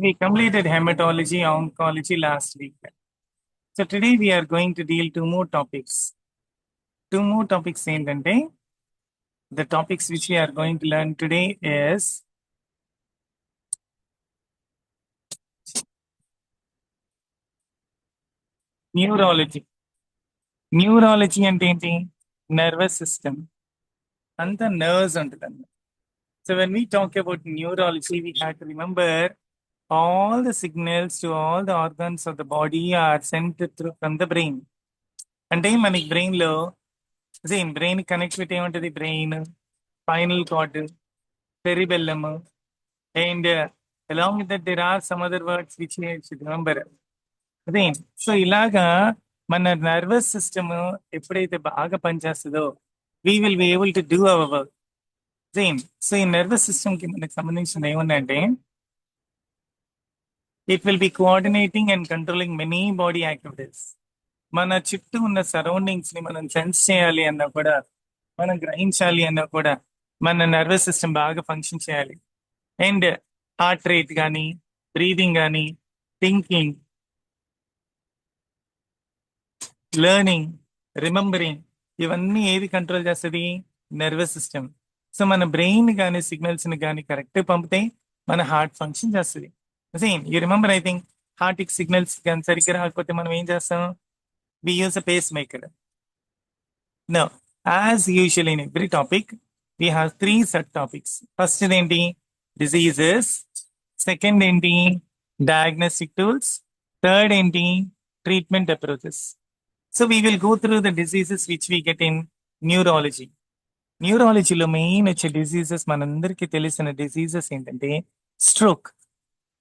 We completed hematology, oncology last week. So today we are going to deal two more topics. Two more topics ఏంటంటే the topics which we are going to learn today is neurology. Neurology అంటే ఏంటి? Nervous system. అంతా nerves ఉంటుంది. So when we talk about neurology, we have to remember all the signals to all the organs of the body are sent through from the brain. అంటే మనకి brain లో brain connectivity ఏముంటది? Brain, spinal cord, cerebellum, and along with that there are some other words which you should remember. అదే so ఇలాగా మన nervous system ఎప్పుడైతే బాగా పనిచేస్తుందో we will be able to do our work. Same so ఈ nervous system కి మనకు సంబంధించిన ఏముందంటే it will be coordinating and controlling many body activities. మన చుట్టూ ఉన్న సరౌండింగ్స్ ని మనం సెన్స్ చేయాలి అన్నా కూడా, మనం గ్రహించాలి అన్నా కూడా మన నర్వస్ సిస్టమ్ బాగా ఫంక్షన్ చేయాలి. అండ్ హార్ట్ రేట్ కానీ, బ్రీదింగ్ కానీ, థింకింగ్, లెర్నింగ్, రిమెంబరింగ్, ఇవన్నీ ఏది కంట్రోల్ చేస్తుంది? Nervous system. సో మన బ్రెయిన్ కానీ సిగ్నల్స్ ని కానీ కరెక్ట్ పంపితే మన హార్ట్ ఫంక్షన్ చేస్తుంది. Same you remember, I think heart కి సిగ్నల్స్ కానీ సరిగ్గా రాకపోతే మనం ఏం చేస్తాం? We use a pacemaker. No, as usual in every topic we have three subtopics. First ఏంటి? డిసీజెస్. సెకండ్ ఏంటి? Diagnostic tools. థర్డ్ ఏంటి? Treatment approaches. So we will go through the diseases which we get in neurology. న్యూరాలజీలో main వచ్చే diseases, మనందరికీ తెలిసిన diseases ఏంటంటే stroke.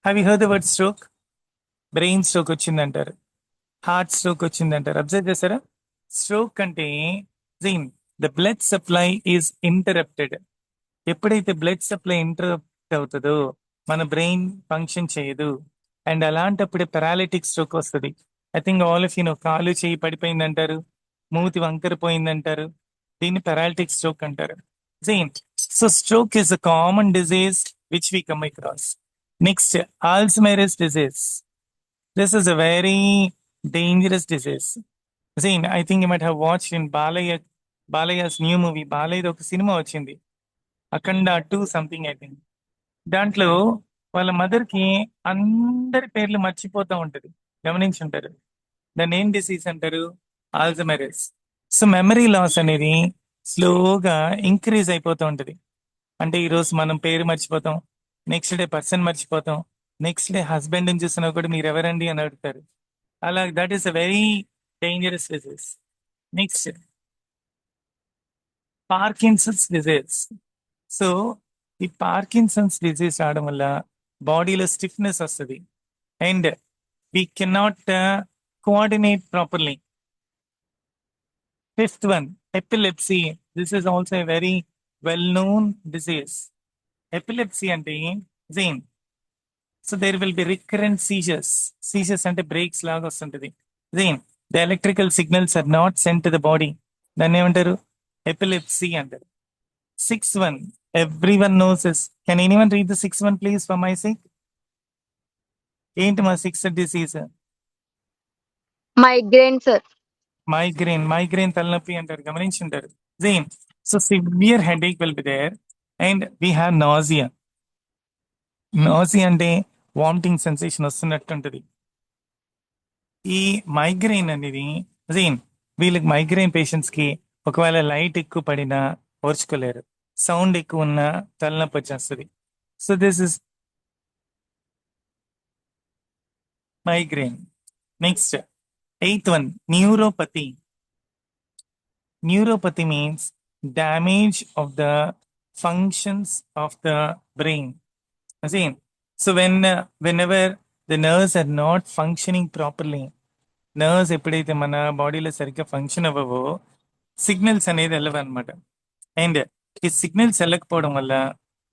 Have you heard the word stroke? Brain stroke వచ్చిందంటారు, heart stroke వచ్చిందంటారు. Observe చేస్తారా? Stroke అంటే the blood supply is interrupted. ఎప్పుడైతే బ్లడ్ సప్లై ఇంటరప్ట్ అవుతుందో మన బ్రెయిన్ ఫంక్షన్ చేయదు. అండ్ అలాంటప్పుడే పెరాలిటిక్ స్ట్రోక్ వస్తుంది. I think all of you know, కాలు చేయి పడిపోయిందంటారు, మూతి వంకర పోయిందంటారు. దీన్ని పెరాలిటిక్ స్ట్రోక్ అంటారు. So stroke is a common disease which we come across. Next, Alzheimer's disease. This is a very dangerous disease. I think you might have watched in Balaya's new movie. Balaya ఒక cinema వచ్చింది, అఖండ 2 something I think. దాంట్లో వాళ్ళ mother కి అందరి పేర్లు మర్చిపోతూ ఉంటది, గమనించి ఉంటారు. దాన్ని ఏం డిసీజ్ అంటారు? ఆల్జీమర్స్. సో మెమరీ లాస్ అనేది స్లోగా ఇంక్రీజ్ అయిపోతూ ఉంటది. అంటే ఈ రోజు మనం పేరు మర్చిపోతాం, నెక్స్ట్ డే పర్సన్ మర్చిపోతాం, నెక్స్ట్ డే హస్బెండ్ ని చూసినా కూడా మీరు ఎవరండి అని అడుగుతారు. అలా that is a very dangerous disease. Next, Parkinson's disease. So ఈ పార్కిన్సన్స్ డిజీజ్ రావడం వల్ల బాడీలో స్టిఫ్నెస్ వస్తుంది and we cannot coordinate properly. Fifth one, epilepsy. This is also a very well known disease. Epilepsy అంటే same, so there will be recurrent seizures. Seizures అంటే breaks లాగా వస్తుంటది. The electrical signals are not sent to the body. దాన్ని ఏమంటారు? Epilepsy అంటారు. Sixth one, everyone knows this. Can anyone read the sixth one please for my sake? ఏంటి మా sixth disease? Migraine sir. Migraine తలనొప్పి అంటారు, గమనించి ఉంటారు. So severe headache will be there and we have nausea. Nausea అంటే vomiting sensation వస్తున్నట్టుంటది. ఈ migraine అనేది వీళ్ళకి మైగ్రెయిన్ పేషెంట్స్ కి ఒకవేళ లైట్ ఎక్కువ పడినా ఓర్చుకోలేరు, సౌండ్ ఎక్కువ ఉన్నా తలనొప్పి వచ్చేస్తుంది. So this is migraine. Next, eighth one, neuropathy. Neuropathy means damage of the functions of the brain. So whenever the nerves are not functioning properly, nerves ఎప్పుడైతే మన బాడీలో సరిగ్గా ఫంక్షన్ అవ్వవో సిగ్నల్స్ అనేది వెళ్ళవు అనమాట. అండ్ ఈ సిగ్నల్స్ వెళ్ళకపోవడం వల్ల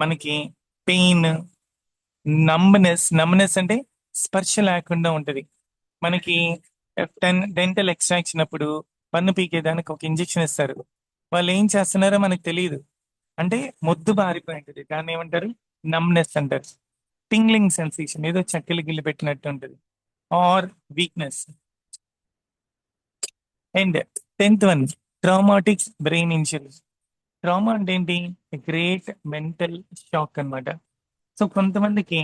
మనకి పెయిన్, నమ్నెస్ అంటే స్పర్శ లేకుండా ఉంటది. మనకి డెంటల్ ఎక్స్ట్రాక్షన్ అప్పుడు పన్ను పీకేదానికి ఒక ఇంజెక్షన్ ఇస్తారు, వాళ్ళు ఏం చేస్తున్నారో మనకు తెలియదు, అంటే మొద్దు బారిపోయి ఉంటుంది, దాన్ని ఏమంటారు? నమ్నెస్ అంటారు. టింగ్లింగ్ సెన్సేషన్, ఏదో చక్కెలు గిల్లి పెట్టినట్టు ఉంటుంది, or weakness. And 10th one, traumatic brain injury. Trauma అంటే ఏంటి? గ్రేట్ మెంటల్ షాక్ అన్నమాట. సో కొంతమందికి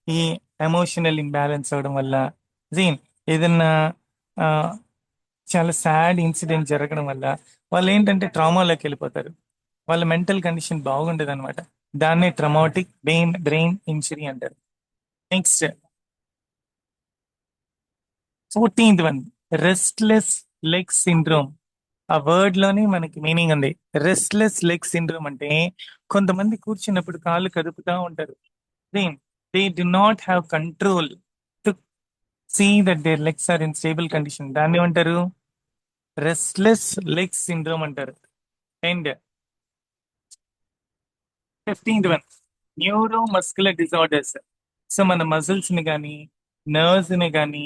ఈ ఎమోషనల్ ఇంబ్యాలెన్స్ అవడం వల్ల, జీన్ ఏదన్నా ఆ, చాలా సాడ్ ఇన్సిడెంట్ జరగడం వల్ల వాళ్ళు ఏంటంటే ట్రామాలోకి వెళ్ళిపోతారు. వాళ్ళ మెంటల్ కండిషన్ బాగుండదు అనమాట. దాన్నే ట్రమాటిక్ బ్రెయిన్ ఇంజరీ అంటారు. Next 14th one, restless leg syndrome. ఆ వర్డ్ లోనే మనకి మీనింగ్ ఉంది. రెస్ట్లెస్ లెగ్ సిండ్రోమ్ అంటే కొంతమంది కూర్చున్నప్పుడు కాళ్ళు కదుపుతా ఉంటారు. They do not have control to see that their legs are in stable condition. దాన్ని ఏమంటారు? రెస్ట్లెస్ లెగ్ సిండ్రోమ్ అంటారు. And 15th one, neuromuscular disorders. So మన మజిల్స్ ని కానీ నర్వ్స్ ని కానీ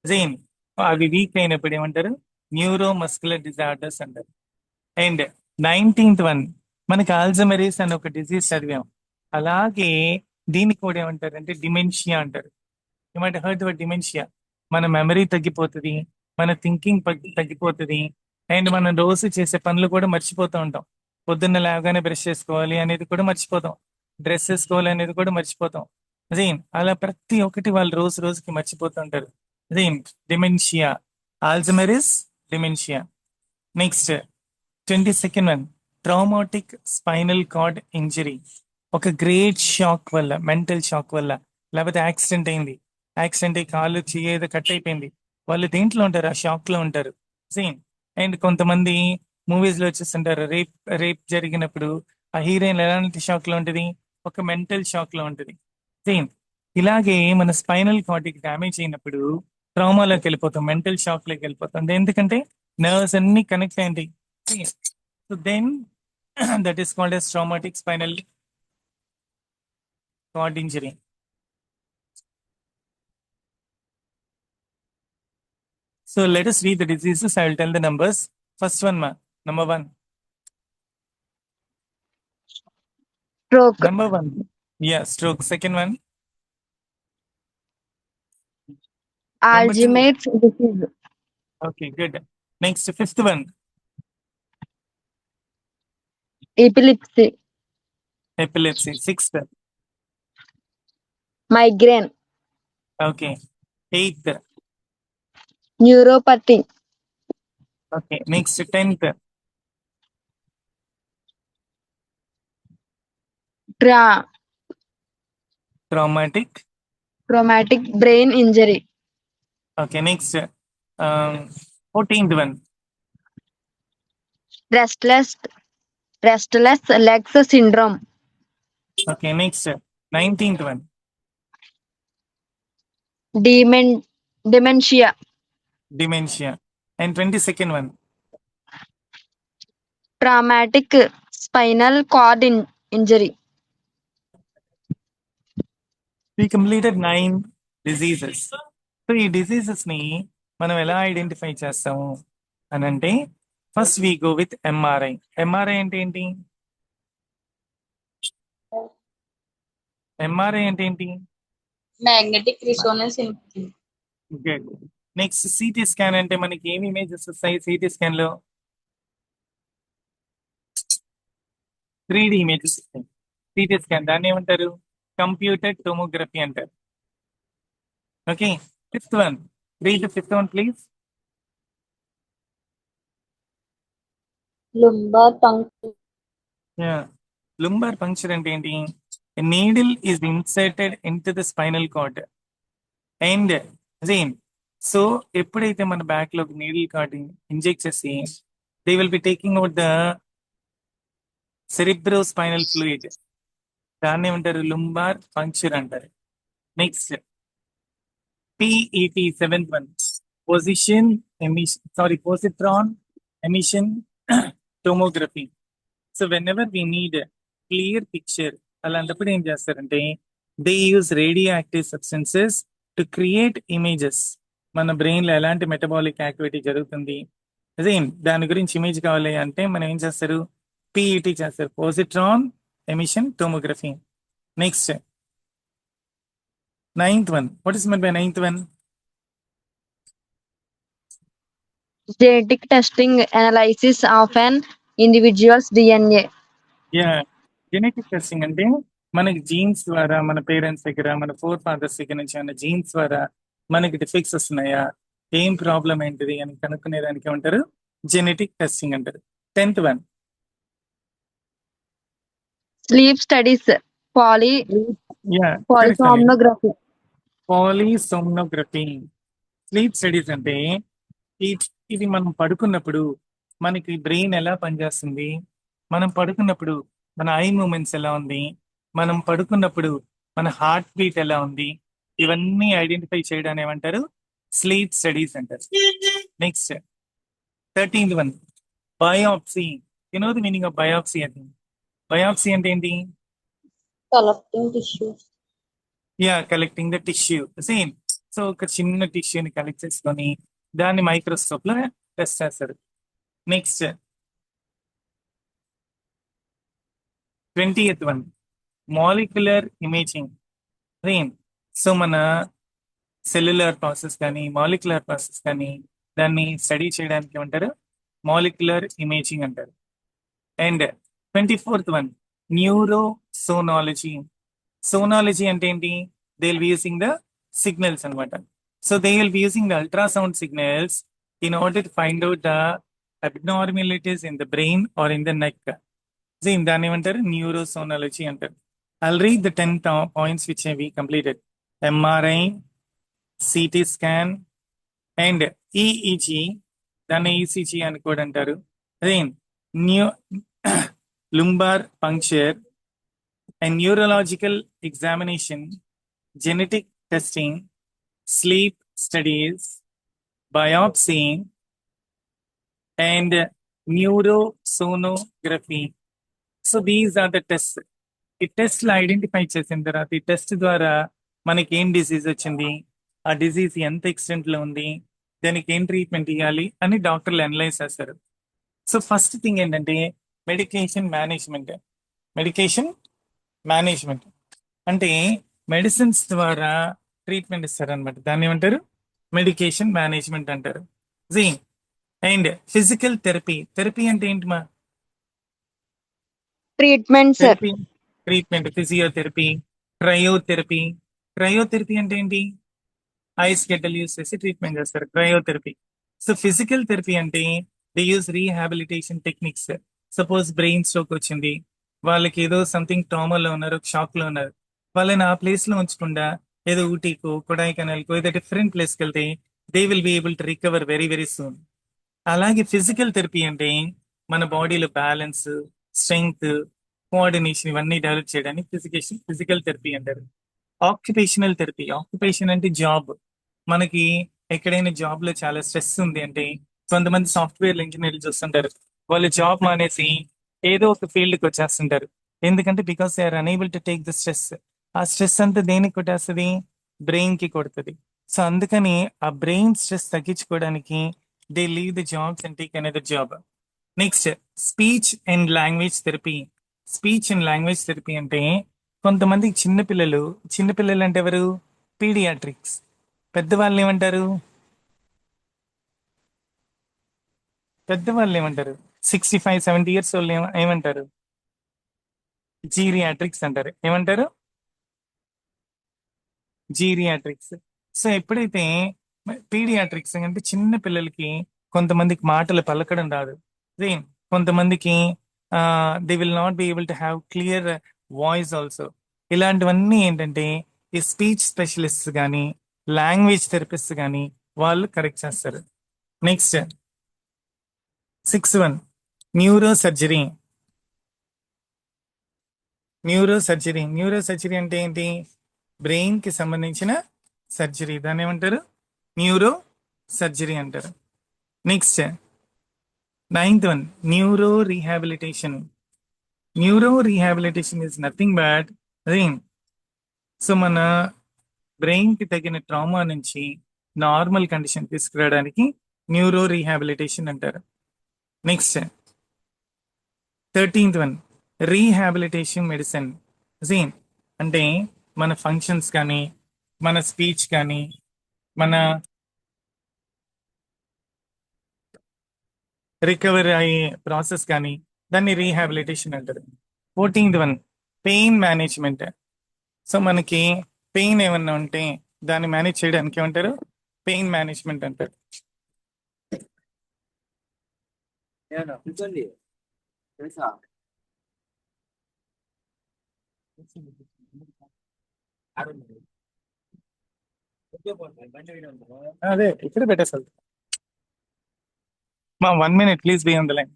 జైన్ అవి వీక్ అయినప్పుడు ఏమంటారు? న్యూరో మస్కులర్ డిజార్డర్స్ అంటారు. అండ్ 19th వన్, మనకి ఆల్జమరీస్ అని ఒక డిజీజ్ చదివాం. అలాగే దీనికి కూడా ఏమంటారు అంటే డిమెన్షియా అంటారు. ఏమంటే హర్ట్ వర్డ్ డిమెన్షియా. మన మెమరీ తగ్గిపోతుంది, మన థింకింగ్ తగ్గిపోతుంది, అండ్ మనం రోజు చేసే పనులు కూడా మర్చిపోతూ ఉంటాం. పొద్దున్న లేవగానే బ్రష్ చేసుకోవాలి అనేది కూడా మర్చిపోతాం, డ్రెస్ వేసుకోవాలి అనేది కూడా మర్చిపోతాం. అదేం అలా ప్రతి ఒక్కటి వాళ్ళు రోజు రోజుకి మర్చిపోతూ ఉంటారు. అదేం dementia, Alzheimer's, dementia. Next 22nd one, traumatic spinal cord injury. ఒక గ్రేట్ షాక్ వల్ల, మెంటల్ షాక్ వల్ల, లేకపోతే యాక్సిడెంట్ అయింది, యాక్సిడెంట్ అయ్యి కాలు ఏదో కట్ అయిపోయింది, వాళ్ళు దేంట్లో ఉంటారు? ఆ షాక్ లో ఉంటారు. సేమ్. అండ్ కొంతమంది మూవీస్ లో వచ్చేస్తుంటారు, రేప్ రేప్ జరిగినప్పుడు ఆ హీరోయిన్ ఎలాంటి షాక్ లో ఉంటుంది? ఒక మెంటల్ షాక్ లో ఉంటుంది. సేమ్. ఇలాగే మన స్పైనల్ కార్డ్కి డ్యామేజ్ అయినప్పుడు ట్రామాలోకి వెళ్ళిపోతాం, మెంటల్ షాక్ లోకి వెళ్ళిపోతాం. ఎందుకంటే నర్వ్స్ అన్ని కనెక్ట్ అయింది. So then that is called as traumatic spinal cord injury. So let us read the diseases. I will tell the numbers. First one, ma. Number one. Stroke, Number one. Yeah, stroke. Second one. Number two. Alzheimer's disease, Okay, good. Next, fifth one. epilepsy, Epilepsy. Sixth. migraine, Okay. Eighth. neuropathy, Okay. Next, 10th. tra- Traumatic. traumatic brain injury, Okay. Next, 14th one. restless legs syndrome, Okay. Next, 19th one. dementia, Dementia. And 22nd one. traumatic spinal cord injury. We completed 9 diseases. So ఈ diseases ని మనం ఎలా identify చేస్తాము అని అంటే, first we go with MRI. MRI అంటే ఏంటి? MRI అంటే ఏంటి? magnetic resonance imaging. Good. Next CT scan అంటే మనకి ఏమి ఇమేజెస్ వస్తాయి సిటీ స్కాన్ లో? 3D ఇమేజెస్ వస్తాయి సిటీ స్కాన్. దాన్ని ఏమంటారు? కంప్యూటర్ టోమోగ్రఫీ అంటారు. Okay. Fifth one. Read the fifth one please. Lumbar puncture. Lumbar puncture అంటే ఏంటి? Needle is inserted in to the spinal cord. And same. So ఎప్పుడైతే మన back లో నీడిల్ కార్డ్ ఇంజెక్ట్ చేసి they will be taking out the cerebro spinal fluid, దాన్ని ఏమంటారు? Lumbar puncture అంటారు. Next PET, 7th one. Positron emission tomography. So whenever we need a clear picture, అలాంటప్పుడు ఏం చేస్తారంటే they use radio active substances to create images. మన brain లో ఎలాంటి metabolic activity జరుగుతుంది, అదే దాని గురించి ఇమేజ్ కావాలి అంటే మనం ఏం చేస్తారు? PET చేస్తారు, positron emission tomography. Next Ninth one. What is meant by ninth one? Genetic testing analysis of an individual's DNA. Yeah genetic testing అంటే మనకి జీన్స్ ద్వారా మన పేరెంట్స్ దగ్గర మన ఫోర్ ఫాదర్స్ దగ్గర నుంచి ఉన్న జీన్స్ ద్వారా మనకి డిఫెక్ట్స్ వస్తున్నాయా, ఏం ప్రాబ్లం ఏంటిది అని కనుక్కునేదానికి ఏమంటారు? జెనెటిక్ టెస్టింగ్ అంటారు. 10th one. Sleep studies. Yeah Polysomnography. Polysomnography. Sleep studies అంటే ఇది మనం పడుకున్నప్పుడు మనకి బ్రెయిన్ ఎలా పనిచేస్తుంది, మనం పడుకున్నప్పుడు మన ఐ మూమెంట్స్ ఎలా ఉంది, మనం పడుకున్నప్పుడు మన హార్ట్ బీట్ ఎలా ఉంది, ఇవన్నీ ఐడెంటిఫై చేయడానికి ఏమంటారు? స్లీప్ స్టడీస్ అంటారు. Next 13th one. Biopsy. You know the meaning of biopsy అది. బయోప్సీ అంటే ఏంటి? collecting tissues. Yeah collecting the tissue. Same. So ఒక చిన్న టిష్యూని కలెక్ట్ చేసుకొని దాన్ని మైక్రోస్కోప్ లో టెస్ట్ చేస్తారు. Next 20th one. Molecular imaging. Same. So మన సెల్యులర్ ప్రాసెస్ కానీ మాలిక్యులర్ ప్రాసెస్ కానీ దాన్ని స్టడీ చేయడానికి ఏమంటారు? మాలిక్యులర్ ఇమేజింగ్ అంటారు. And 24th one. Neurosonology. Sonology అంటే ఏంటి? They will be using the signals అనమాట. So they will be using the ultrasound signals in order to find out the abnormalities in the brain or in the neck. దాన్ని ఏమంటారు? న్యూరోసోనాలజీ అంటారు. I'll read the 10 points which we completed. MRI, CT scan, and EEG. దాన్ని ECG అని కూడా అంటారు. Then lumbar puncture, and neurological examination, genetic testing, sleep studies, biopsy, and neurosonography. So these are the tests. ఈ టెస్ట్లు identify చేసిన తర్వాత ఈ test ద్వారా మనకి ఏం డిసీజ్ వచ్చింది, ఆ డిసీజ్ ఎంత ఎక్స్టెంట్ లో ఉంది, దానికి ఏం ట్రీట్మెంట్ ఇవ్వాలి అని డాక్టర్లు అనలైజ్ చేస్తారు. సో ఫస్ట్ థింగ్ ఏంటంటే మెడికేషన్ మేనేజ్మెంట్. మెడికేషన్ మేనేజ్మెంట్ అంటే మెడిసిన్స్ ద్వారా ట్రీట్మెంట్ ఇస్తారనమాట. దాన్ని ఏమంటారు? మెడికేషన్ మేనేజ్మెంట్ అంటారు. And physical therapy. థెరపీ అంటే ఏంటి మా? Treatment, sir. Therapy, treatment, physiotherapy, cryotherapy. Cryotherapy అంటే ఏంటి? ఐస్ గడ్డలు యూస్ చేసి ట్రీట్మెంట్ చేస్తారు, క్రయోథెరపీ. సో ఫిజికల్ థెరపీ అంటే they use rehabilitation techniques. Suppose brain stroke వచ్చింది, వాళ్ళకి ఏదో సంథింగ్ ట్రామాలో ఉన్నారు, షాక్ లో ఉన్నారు, వాళ్ళని ఆ ప్లేస్ లో ఉంచకుండా ఏదో ఊటీకో కొడైకెనాల్కో ఏదో డిఫరెంట్ ప్లేస్కి వెళ్తే they will be able to recover very very soon. అలాగే ఫిజికల్ థెరపీ అంటే మన బాడీలో బ్యాలెన్స్, స్ట్రెంగ్త్, కోఆర్డినేషన్ ఇవన్నీ డెవలప్ చేయడానికి ఫిజికల్ థెరపీ అంటారు. Occupational therapy. ఆక్యుపేషన్ అంటే జాబ్. మనకి ఎక్కడైనా జాబ్ లో చాలా స్ట్రెస్ ఉంది అంటే కొంతమంది సాఫ్ట్వేర్ ఇంజనీర్లు చూస్తుంటారు, వాళ్ళు జాబ్ మానేసి ఏదో ఒక ఫీల్డ్ కి వచ్చేస్తుంటారు. ఎందుకంటే because they are unable to take the stress. ఆ స్ట్రెస్ అంతా దేనికి కొట్టేస్తుంది? బ్రెయిన్ కి కొడుతుంది. సో అందుకని ఆ బ్రెయిన్ స్ట్రెస్ తగ్గించుకోవడానికి they leave the jobs and take another job. Next speech and language therapy. Speech and language therapy అంటే కొంతమంది చిన్నపిల్లలు అంటే ఎవరు? పీడియాట్రిక్స్. పెద్దవాళ్ళు ఏమంటారు? 65-70 years వాళ్ళు ఏమంటారు? జీరియాట్రిక్స్ అంటారు. ఏమంటారు? జీరియాట్రిక్స్. సో ఎప్పుడైతే పీడియాట్రిక్స్ అంటే చిన్న పిల్లలకి కొంతమందికి మాటలు పలకడం రాదు, కొంతమందికి they will not be able to have clear voice also. ఇలాంటివన్నీ ఏంటంటే ఈ స్పీచ్ స్పెషలిస్ట్ కానీ లాంగ్వేజ్ థెరపిస్ట్ కానీ వాళ్ళు కరెక్ట్ చేస్తారు. Next 6th one. Neuro surgery. Neuro surgery అంటే ఏంటి? బ్రెయిన్ కి సంబంధించిన సర్జరీ, దాన్ని ఏమంటారు? న్యూరో సర్జరీ అంటారు. Next 9th one. Neuro rehabilitation. Neuro rehabilitation is nothing but so మన బ్రెయిన్ కి తగిన ట్రామా నుంచి నార్మల్ కండిషన్ తీసుకురావడానికి న్యూరో రీహాబిలిటేషన్ అంటారు. Next 13th one. Rehabilitation medicine. అంటే మన ఫంక్షన్స్ కానీ మన స్పీచ్ కానీ మన రికవరీ అయ్యే ప్రాసెస్ కానీ దాన్ని రీహాబిలిటేషన్ అంటారు. 14th one pain management. So మనకి పెయిన్ ఏమన్నా ఉంటే దాన్ని మేనేజ్ చేయడానికి ఏమంటారు? పెయిన్ మేనేజ్మెంట్ అంటారు. అదే ఇక్కడ పెట్టేసారు. మా 1 minute please be on the line.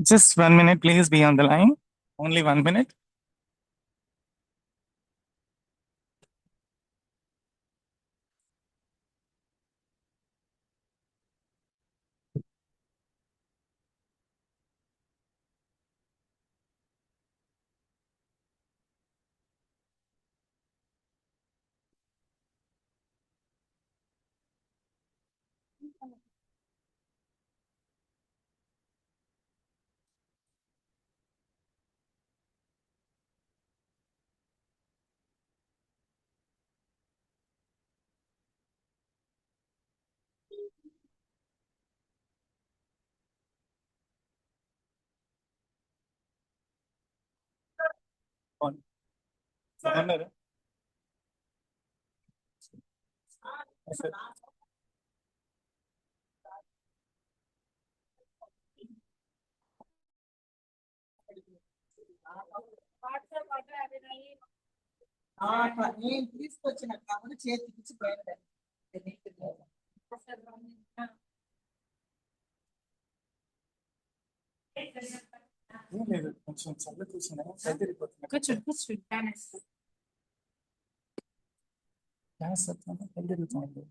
Just 1 minute, please be on the line. Only 1 minute. On. Someone. Yes, sir. నేను తీసుకొచ్చిన కబురు చేతికిచ్చి పోయాడు. ఏం లేదు, కొంచెం చల్ల కూర్చున్నా చదిరిపోతున్నా. క్లాస్ చెప్తాను, చదిరిపోతుంది.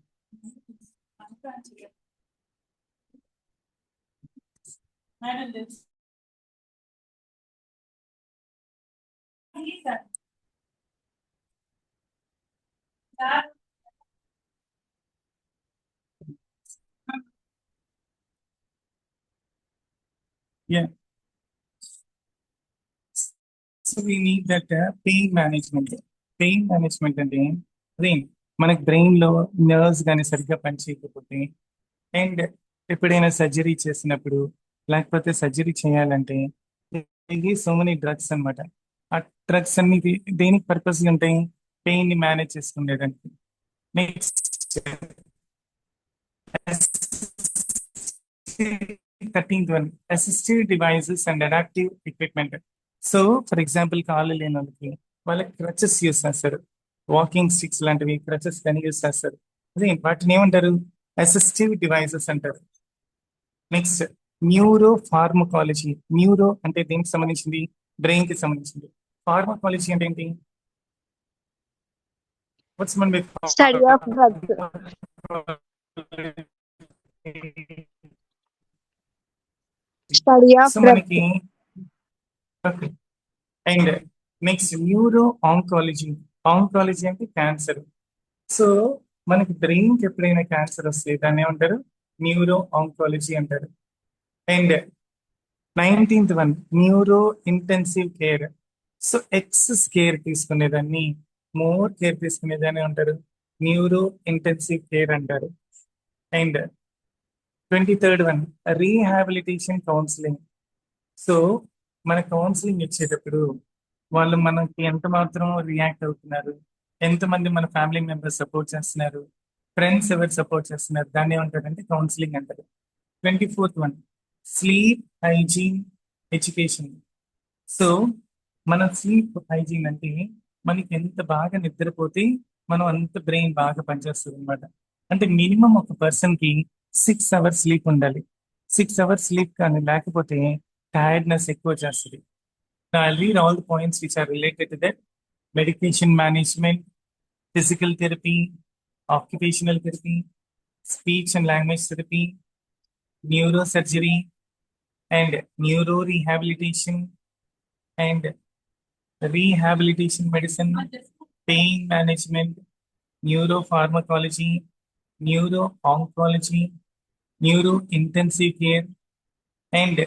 Yeah. So we need that pain management. Pain management అంటే బ్రెయిన్, మనకి బ్రెయిన్ లో నర్వ్స్ కానీ సరిగ్గా పనిచేయకపోతే, అండ్ ఎప్పుడైనా సర్జరీ చేసినప్పుడు లేకపోతే సర్జరీ చేయాలంటే సో మెనీ డ్రగ్స్ అన్నమాట. ఆ డ్రగ్స్ అన్ని దేనికి పర్పస్ ఉంటాయి? పెయిన్ ని మేనేజ్ చేసుకునేదానికి. Next 13th one assistive devices and adaptive equipment. So for example కాళ్ళు లేని వాళ్ళకి క్రచెస్ యూస్ చేస్తారు, వాకింగ్ స్టిక్స్ లాంటివి క్రచెస్ కానీ యూస్ చేస్తారు. అదే వాటిని ఏమంటారు? అసిస్టివ్ డివైసెస్ అంటారు. Next neuro pharmacology. న్యూరో అంటే దేనికి సంబంధించింది? బ్రెయిన్ కి సంబంధించింది. ఫార్మకాలజీ అంటే ఏంటి? What's meant by Study of drugs. Study of so drugs. మనకి and next neuro oncology. Oncology అంటే క్యాన్సర్. సో మనకి బ్రెయిన్ కి ఎప్పుడైనా క్యాన్సర్ వస్తే దాన్ని ఏమంటారు? న్యూరో ఆంకాలజీ అంటారు. And 19th one neuro intensive care. So excess care తీసుకునేదాన్ని, మోర్ కేర్ తీసుకునేదాన్ని అంటారు న్యూరో ఇంటెన్సివ్ కేర్ అంటారు. And 23rd one rehabilitation counselling. So మన కౌన్సిలింగ్ ఇచ్చేటప్పుడు వాళ్ళు మనకి ఎంత మాత్రం రియాక్ట్ అవుతున్నారు, ఎంతమంది మన ఫ్యామిలీ మెంబర్స్ సపోర్ట్ చేస్తున్నారు, ఫ్రెండ్స్ ఎవరు సపోర్ట్ చేస్తున్నారు, దాన్ని ఏమంటారంటే కౌన్సిలింగ్ అంటారు. 24th one sleep hygiene education. So మన స్లీప్ హైజీన్ అంటే మనకి ఎంత బాగా నిద్రపోతే మనం అంత బ్రెయిన్ బాగా పనిచేస్తుంది అనమాట. అంటే మినిమం ఒక పర్సన్ కి 6 hours స్లీప్ ఉండాలి. 6 hours స్లీప్ కానీ లేకపోతే టైర్డ్నెస్ ఎక్కువ చేస్తుంది. I'll read all the points which are related to that. Medication management, physical therapy, occupational therapy, speech and language therapy, neurosurgery, and neuro rehabilitation, and rehabilitation medicine, pain management, neuropharmacology, neuro-oncology, neuro-intensive care, and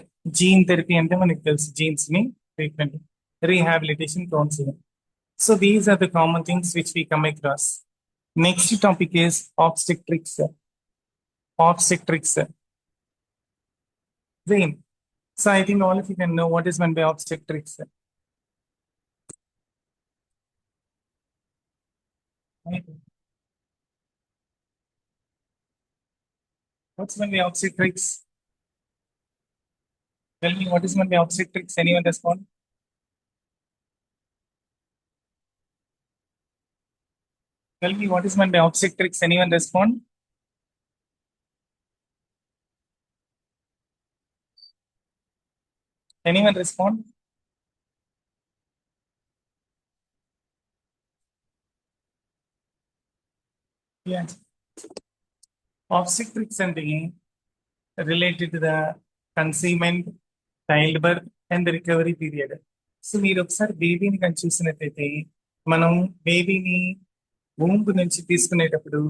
gene therapy అంటే మనకి తెలుసు, genes ని treatment, rehabilitation, counselling. So these are the common things which we come across. Next topic is obstetrics. Obstetrics. Zain. So I think all of you can know what is meant by obstetrics. Right. What's meant by obstetrics? Tell me what is meant by obstetrics. Anyone respond? Tell me what is meant by obstetrics. Anyone respond? Anyone respond? Yeah. Obstetrics and related to the conceivement, childbirth and the recovery period. So మీరు ఒకసారి బేబీని కానీ చూసినట్లయితే మనం బేబీని womb నుంచి తీసుకునేటప్పుడు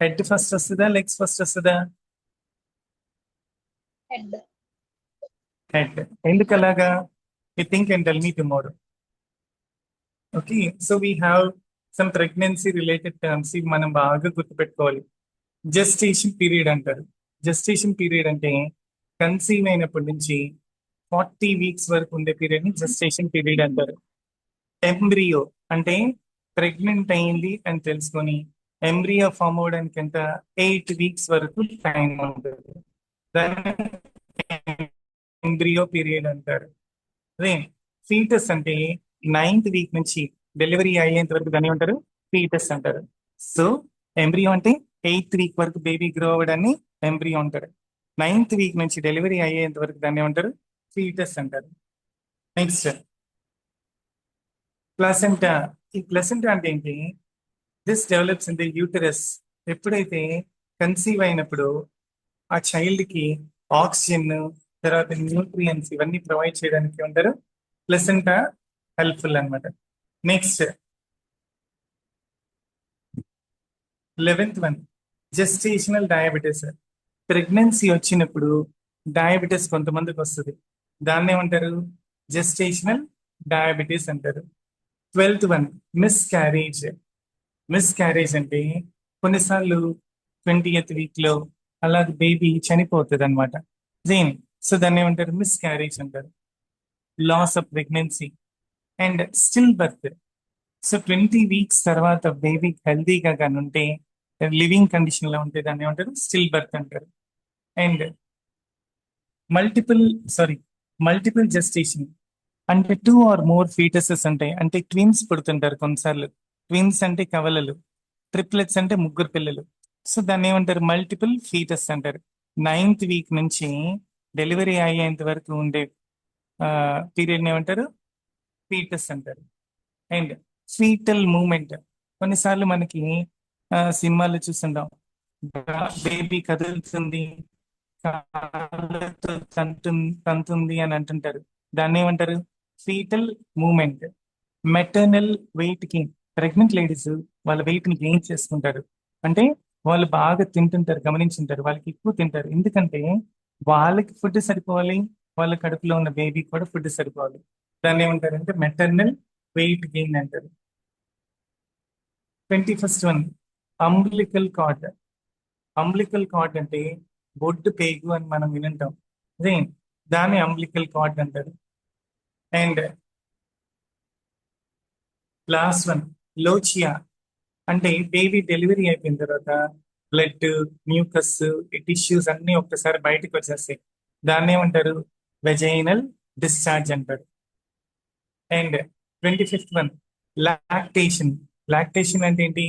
head first వస్తుందా, లెగ్స్ ఫస్ట్ వస్తుందా? Head. హెడ్. ఎందుకు అలాగా? You think and tell me tomorrow. Okay, so we have some pregnancy related terms, ఇవి మనం బాగా గుర్తుపెట్టుకోవాలి. జెస్టేషన్ పీరియడ్ అంటారు. జెస్టేషన్ పీరియడ్ అంటే కన్సీవ్ అయినప్పటి నుంచి 40 weeks వరకు ఉండే పీరియడ్ ని జెస్టేషన్ పీరియడ్ అంటారు. ఎంబ్రియో అంటే ప్రెగ్నెంట్ అయింది అని తెలుసుకొని ఎంబ్రియో ఫామ్ అవడానికి ఎంత 8 weeks వరకు టైం ఉంటుంది. దాన్ని ఎంబ్రియో పీరియడ్ అంటారు. అదే ఫీటస్ అంటే 9th week నుంచి డెలివరీ అయ్యేంత వరకు దాన్ని అంటారు ఫీటస్ అంటారు. సో ఎంబ్రియో అంటే 8th week వరకు బేబీ గ్రో అవ్వడాన్ని ఎంబ్రియో అంటారు. 9th week నుంచి డెలివరీ అయ్యేంత వరకు దాన్ని ఏమంటారు? ఫీటస్ అంటారు. Next placenta. ఈ ప్లాసెంటా అంటే ఏంటి? This develops in the uterus. ఎప్పుడైతే కన్సీవ్ అయినప్పుడు ఆ చైల్డ్ కి ఆక్సిజన్, తర్వాత న్యూట్రియన్స్ ఇవన్నీ ప్రొవైడ్ చేయడానికి ఉంటారు ప్లసెంటా హెల్ప్ఫుల్ అన్నమాట. Next 11th one gestational diabetes. Pregnancy వచ్చినప్పుడు డయాబెటీస్ కొంతమందికి వస్తుంది, దాన్ని ఏమంటారు? జెస్టేషనల్ డయాబెటీస్ అంటారు. 12th one miss carriage. Miss carriage అంటే కొన్నిసార్లు 20th week లో అలాగే బేబీ చనిపోతుంది అనమాట. జేన్. సో దాన్ని ఏమంటారు? మిస్ క్యారేజ్ అంటారు. Loss of pregnancy and still birth. So 20 weeks తర్వాత బేబీ హెల్దీగా కానీ ఉంటే, లివింగ్ కండిషన్ లో ఉంటే దాన్ని ఏమంటారు? స్టిల్ బర్త్ అంటారు. అండ్ మల్టిపుల్ జెస్టేషన్ అంటే 2 or more ఫీటసెస్ ఉంటాయి. అంటే ట్విన్స్ పుడుతుంటారు కొన్నిసార్లు. ట్విన్స్ అంటే కవలలు, ట్రిప్లెట్స్ అంటే ముగ్గురు పిల్లలు. సో దాన్ని ఏమంటారు? మల్టిపుల్ ఫీటస్ అంటారు. 9th week నుంచి డెలివరీ అయ్యేంత వరకు ఉండే పీరియడ్ ఏమంటారు? ఫీటస్ అంటారు. And foetal movement. కొన్నిసార్లు మనకి సినిమాల్లో చూస్తుంటాం, బేబీ కదులుతుంది, కాళ్ళతో తంతుంది అని అంటుంటారు. దాన్ని ఏమంటారు? Foetal movement. Maternal weight gain. Pregnant ladies వాళ్ళ వెయిట్ ని గెయిన్ చేసుకుంటారు. అంటే వాళ్ళు బాగా తింటుంటారు, గమనించుంటారు, వాళ్ళకి ఎక్కువ తింటారు. ఎందుకంటే వాళ్ళకి ఫుడ్ సరిపోవాలి, వాళ్ళ కడుపులో ఉన్న బేబీ కూడా ఫుడ్ సరిపోవాలి. దాన్ని ఏమంటారు అంటే మెటర్నల్ వెయిట్ గెయిన్ అంటారు. 21st one umbilical cord. Umbilical cord అంటే బొడ్డు పేగు అని మనం వినుంటాం. అదే దాన్ని అంబ్లికల్ కార్డ్ అంటారు. And last one lochia. అంటే బేబీ డెలివరీ అయిపోయిన తర్వాత బ్లడ్, మ్యూకస్, టిష్యూస్ అన్ని ఒక్కసారి బయటకు వచ్చేస్తాయి. దాన్ని ఏమంటారు? వెజైనల్ డిశ్చార్జ్ అంటారు. And 25th one lactation. Lactation అంటే ఏంటి?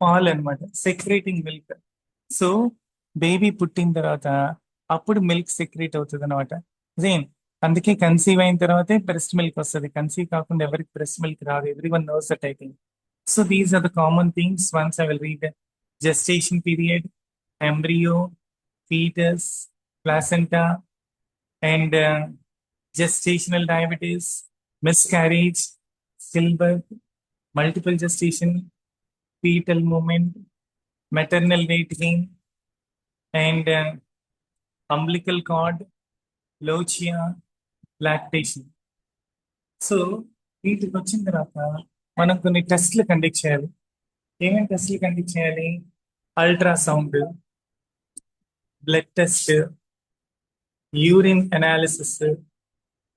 పాలు అనమాట, సెక్రేటింగ్ మిల్క్. సో బేబీ పుట్టిన తర్వాత అప్పుడు మిల్క్ సెక్రేట్ అవుతుంది అనమాట. జేన్. అందుకే కన్సీవ్ అయిన తర్వాతే బ్రెస్ట్ మిల్క్ వస్తుంది. కన్సీవ్ కాకుండా ఎవరికి బ్రెస్ట్ మిల్క్ రాదు. Everyone knows that, I think. So these are the common things. Once I will read gestation period, embryo, fetus, placenta, and gestational diabetes, miscarriage, stillbirth, multiple gestation, fetal movement, maternal weight gain, and umbilical cord, lochia, lactation. So వీటికి వచ్చిన తర్వాత మనం కొన్ని టెస్ట్లు conduct చేయాలి. ఏమేమి టెస్ట్లు conduct చేయాలి? Ultrasound, blood test, urine analysis,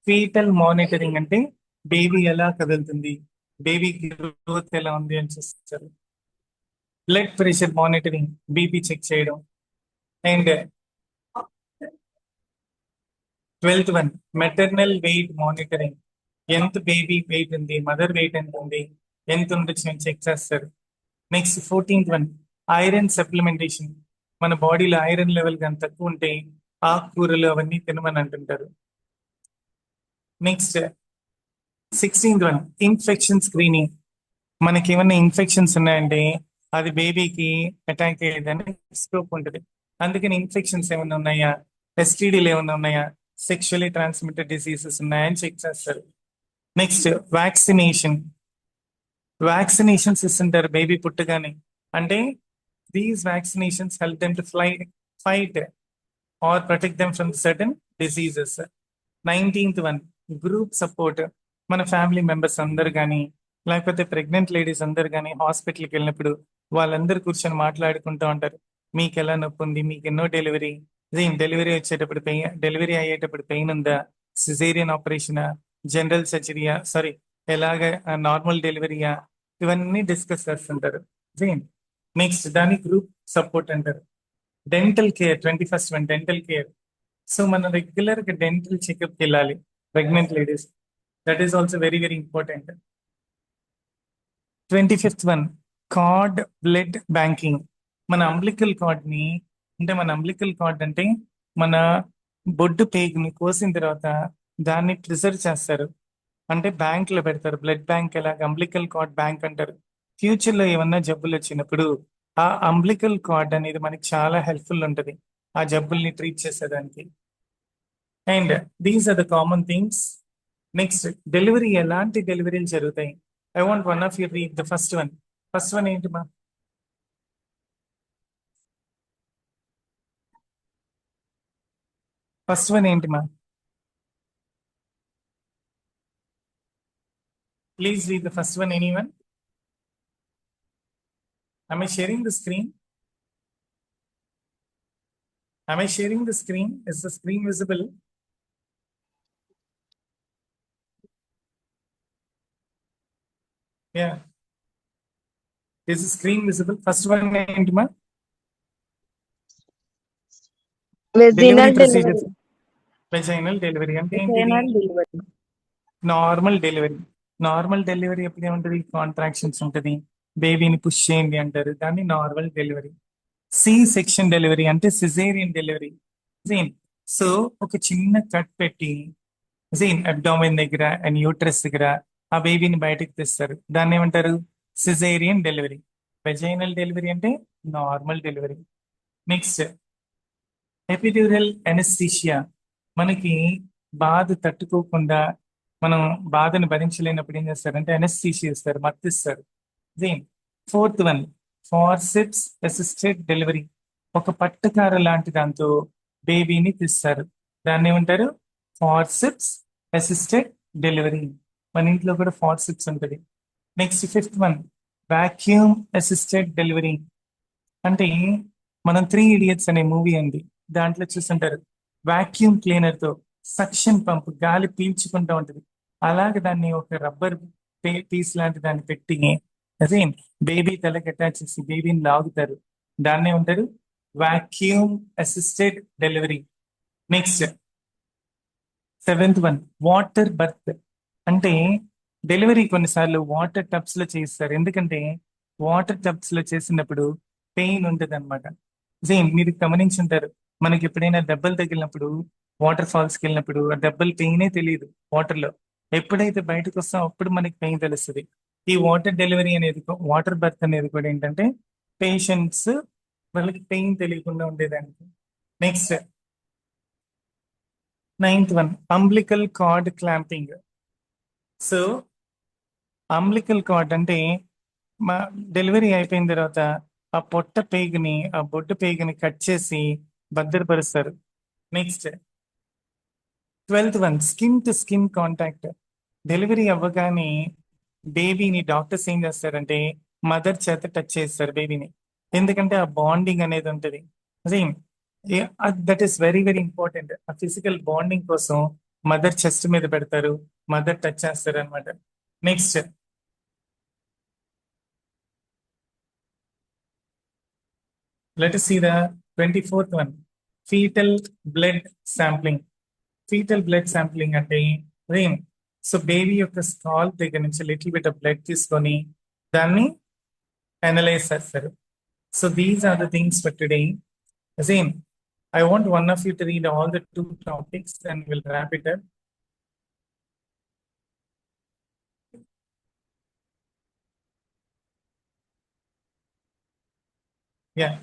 foetal monitoring అంటే బేబీ ఎలా కదులుతుంది, బేబీ గ్రోత్ ఎలా ఉంది అని చూస్తారు. Blood pressure monitoring, BP check చేయడం. And 12th one maternal weight monitoring, ఎంత బేబీ వెయిట్ ఉంది, మదర్ వెయిట్ ఎంత ఉంది, ఎంత ఉండొచ్చు అని చెక్ చేస్తారు. Next 14th one iron supplementation, మన బాడీలో ఐరన్ లెవెల్ కానీ తక్కువ ఉంటే ఆకుకూరలు అవన్నీ తినమని అంటుంటారు. Next 16th one infection screening, మనకి ఏమైనా ఇన్ఫెక్షన్స్ ఉన్నాయంటే అది బేబీకి అటాక్ అయ్యేదని స్కోప్ ఉంటుంది. అందుకని ఇన్ఫెక్షన్స్ ఏమైనా ఉన్నాయా, ఎస్టీడీలు ఏమైనా ఉన్నాయా, సెక్షువల్లీ ట్రాన్స్మిటెడ్ డిసీజెస్ ఉన్నాయా అని చెక్ చేస్తారు. నెక్స్ట్ వ్యాక్సినేషన్స్ ఇస్తుంటారు బేబీ పుట్టగానే. అంటే these vaccinations help them to fight or protect them from certain diseases. 19th one group support, మన ఫ్యామిలీ మెంబర్స్ అందరు కానీ లేకపోతే ప్రెగ్నెంట్ లేడీస్ అందరు కానీ హాస్పిటల్కి వెళ్ళినప్పుడు వాళ్ళందరూ కూర్చొని మాట్లాడుకుంటూ ఉంటారు. మీకు ఎలా నొప్పి ఉంది, మీకు ఎన్నో డెలివరీ డెలివరీ అయ్యేటప్పుడు పెయిన్ ఉందా, సిజేరియన్ ఆపరేషనా, జనరల్ సర్జరీయా, సారీ ఎలాగ నార్మల్ డెలివరీయా, ఇవన్నీ డిస్కస్ చేస్తుంటారు. నెక్స్ట్ దాన్ని గ్రూప్ సపోర్ట్ అంటారు. Dental care, 21st one dental care. So మనం రెగ్యులర్ గా డెంటల్ చెకప్కి వెళ్ళాలి pregnant ladies. That is also very very important. 25th one card blood banking, మన అంబ్లికల్ కార్డ్ ని, అంటే మన అంబ్లికల్ కార్డ్ అంటే మన బొడ్డు పేగుని కోసిన తర్వాత దాన్ని ప్రిజర్వ్ చేస్తారు, అంటే బ్యాంక్ లో పెడతారు. బ్లడ్ బ్యాంక్ ఎలాగ అంబ్లికల్ కార్డ్ బ్యాంక్ అంటారు. ఫ్యూచర్ లో ఏమన్నా జబ్బులు వచ్చినప్పుడు ఆ అంబ్లికల్ కార్డ్ అనేది మనకి చాలా హెల్ప్ఫుల్ ఉంటుంది ఆ జబ్బుల్ని ట్రీట్ చేసేదానికి. And these are the common things. Next delivery, ఎలాంటి డెలివరీలు జరుగుతాయి? I want one of you read the first one. First one ఏంటి మా? ఫస్ట్ వన్ ఏంటి మా? Please read the first one, anyone? Am I sharing the screen? Am I sharing the screen? Is the screen visible? Yeah. Is the screen visible? First one ఏంటి మా? Vaginal procedures. delivery. Vaginal delivery అంటే ఏంటిది? Vaginal delivery. Normal delivery. Normal delivery ఎప్పుడు ఏముంటది? Contractions ఉంటది, బేబీని push చేయండి అంటారు, దాన్ని normal delivery. C section delivery అంటే సిజేరియన్ డెలివరీ. సో ఒక చిన్న కట్ పెట్టి అబ్డామిన్ దగ్గర అండ్ యూట్రస్ దగ్గర ఆ బేబీని బయటకు తెస్తారు, దాన్ని ఏమంటారు? Caesarean delivery. వెజైనల్ డెలివరీ అంటే normal delivery. Next epidural anaesthesia, మనకి బాధ తట్టుకోకుండా మనం బాధను భరించలేనప్పుడు ఏం చేస్తారంటే అనెస్థీషియా ఇస్తారు, మత్తిస్తారు. 4th వన్ ఫార్సెప్స్ అసిస్టెడ్ డెలివరీ, ఒక పట్టకార లాంటి దాంతో బేబీని తీస్తారు, దాన్ని ఏమంటారు? ఫార్సెప్స్ అసిస్టెడ్ డెలివరీ. మన ఇంట్లో కూడా ఫార్సెప్స్ ఉంటుంది. Next 5th one vacuum assisted delivery, అంటే మనం 3 Idiots అనే మూవీ ఉంది, దాంట్లో చూస్తుంటారు వాక్యూమ్ క్లీనర్ తో సక్షన్ పంప్ గాలి పీల్చుకుంటూ ఉంటుంది, అలాగే దాన్ని ఒక రబ్బర్ పీస్ లాంటి దాన్ని పెట్టి అదే బేబీ తలకి అటాచ్ చేసి బేబీని లాగుతారు, దాన్నే ఉంటారు vacuum assisted delivery. Next 7th one water birth, అంటే డెలివరీ కొన్నిసార్లు వాటర్ టబ్స్ లో చేస్తారు, ఎందుకంటే వాటర్ టబ్స్ లో చేసినప్పుడు పెయిన్ ఉంటుంది అనమాట. మీరు గమనించుంటారు, మనకి ఎప్పుడైనా దెబ్బలు తగిలినప్పుడు వాటర్ ఫాల్స్ కి వెళ్ళినప్పుడు ఆ దెబ్బలు పెయినే తెలియదు వాటర్ లో, ఎప్పుడైతే బయటకు వస్తాం అప్పుడు మనకి పెయిన్ తెలుస్తుంది. ఈ వాటర్ డెలివరీ అనేది, వాటర్ బర్త్ అనేది కూడా ఏంటంటే పేషెంట్స్ వాళ్ళకి పెయిన్ తెలియకుండా ఉండేదానికి. Next 9th one umbilical card clamping. So umbilical cord అంటే మా డెలివరీ అయిపోయిన తర్వాత ఆ పొట్ట పేగుని, ఆ బొడ్డు పేగుని కట్ చేసి భద్రపరుస్తారు. Next 12th one skin to skin contact. Delivery అవ్వగానే బేబీని డాక్టర్స్ ఏం చేస్తారంటే మదర్ చేత టచ్ చేస్తారు బేబీని, ఎందుకంటే ఆ బాండింగ్ అనేది ఉంటుంది. That is very very important. ఆ ఫిజికల్ బాండింగ్ కోసం మదర్ చెస్ట్ మీద పెడతారు, మదర్ టచ్ చేస్తారు అనమాట. Next let us see the 24th one, fetal blood sampling. Foetal blood sampling అంటే అదేం, సో బేబీ యొక్క స్కాల్ దగ్గర నుంచి లిటిల్ బిట్ ఆఫ్ బ్లడ్ తీసుకొని దాన్ని అనలైజ్ చేస్తారు. So these are the things for today. Same I want one of you to read all the two topics and we'll wrap it up. Yeah,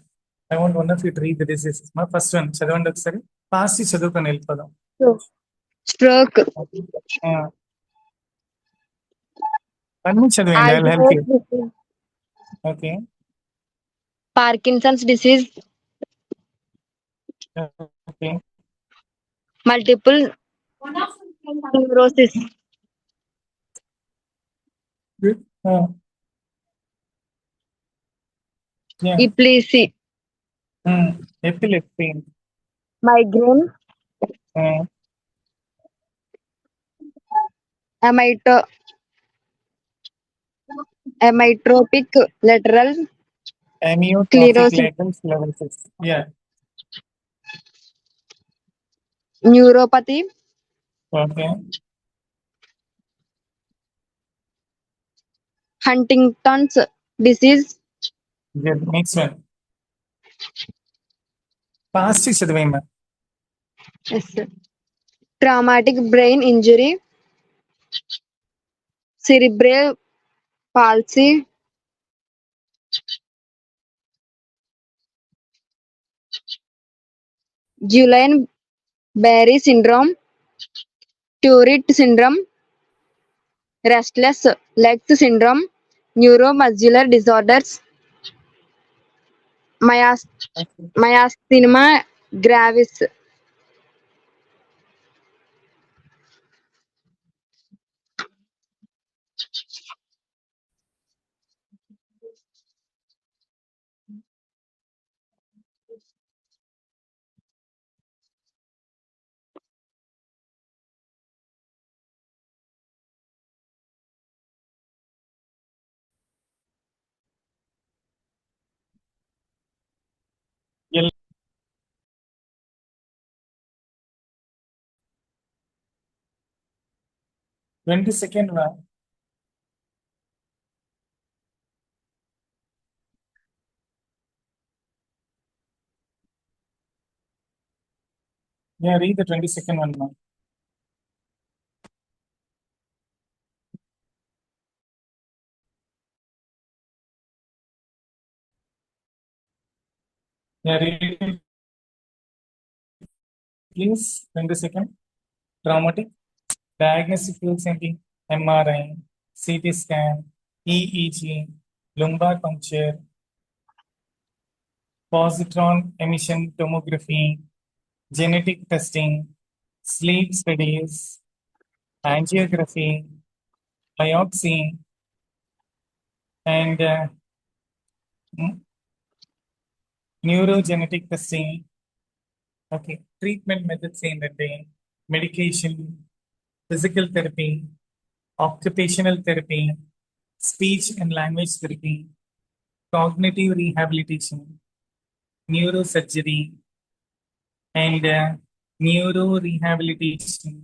I want one of you to read the diseases. మా first one చదవండి ఒకసారి, past చదువుకొని వెళ్ళిపోదాం. Stroke, అన్ని చదివండి, I'll help you. Alzheimer's disease, Okay. Parkinson's disease, Okay. multiple sclerosis, Good. Yeah. epilepsy, Epilepsy. migraine, amyotrophic lateral Amyotrophic sclerosis, lateral sclerosis. Yeah. neuropathy, Okay. Huntington's disease, Good. Next one. Past చదివేయమ్మా. yes, sir. Traumatic brain injury, cerebral palsy, Guillain-Barré syndrome, Tourette syndrome, restless legs syndrome, neuromuscular disorders, myasthenia gravis. Yellow. Second one. Yeah, read the 22nd one now. Yeah, read it, please. 22nd. Traumatic. Diagnostic tools ఏంటి? MRI, CT scan, EEG, lumbar puncture, positron emission tomography, genetic testing, sleep studies, angiography, biopsy, and neurogenetic testing. Okay, treatment methods ఏంటంటే medication, physical therapy, occupational therapy, speech and language therapy, cognitive rehabilitation, neurosurgery, and neuro rehabilitation,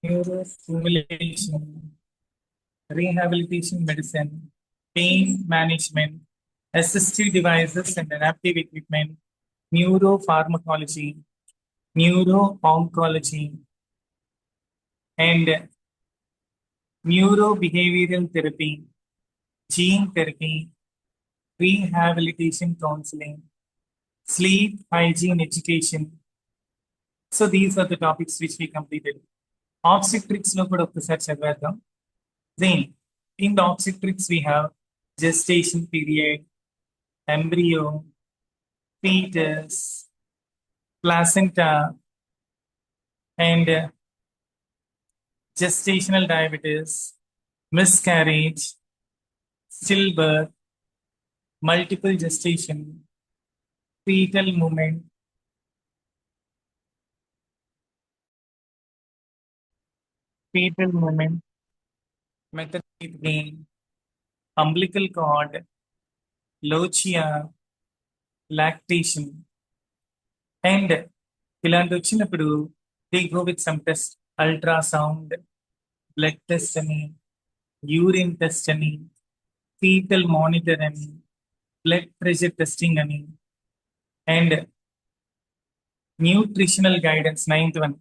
neurostimulation, rehabilitation medicine, pain management, assistive devices and adaptive equipment, neuropharmacology, neuro-oncology, and neurobehavioral therapy, gene therapy, rehabilitation counseling, sleep hygiene education. So these are the topics which we completed. Obstetrics లో కూడా ఒకసారి చదివేద్దాం. Then in the obstetrics we have gestation period, embryo, fetus, placenta, and gestational diabetes, miscarriage, stillbirth, multiple gestation, fetal movement, maternal pain, umbilical cord, lochia, lactation, and ఇలాంటి వచ్చినప్పుడు they go with some test, ultrasound, blood test అని, urine test అని, fetal monitor అని, blood pressure testing అని, and nutritional guidance 9th one,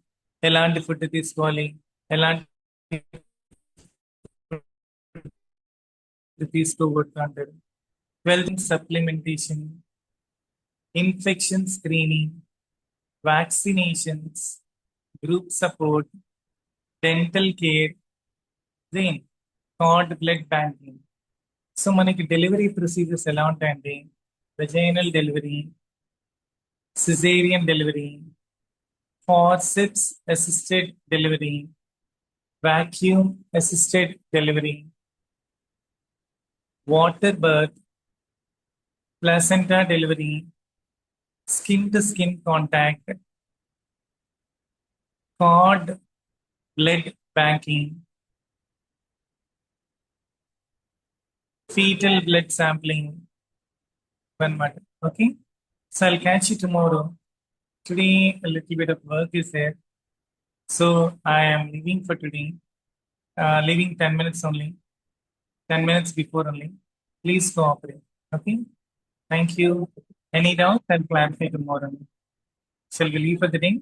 ఎలాంటి food తీసుకోవాలి, ఎలాంటి తీసుకోకూడదు అంటారు. 12th supplementation, infection screening, vaccinations, group support, dental care, then cord blood banking. So మనకి డెలివరీ ప్రొసీజర్స్ ఎలా ఉంటాయంటే vaginal delivery, caesarean delivery, forceps assisted delivery, vacuum assisted delivery, water birth, placenta delivery, skin to skin contact, cord blood banking, fetal blood sampling. One matter. Okay, so I'll catch you tomorrow. Today a little bit of work is there, so I am leaving for today. Leaving 10 minutes only, 10 minutes before only. Please cooperate. Okay, thank you. Any doubts, I'll clarify tomorrow. Shall we leave for the day?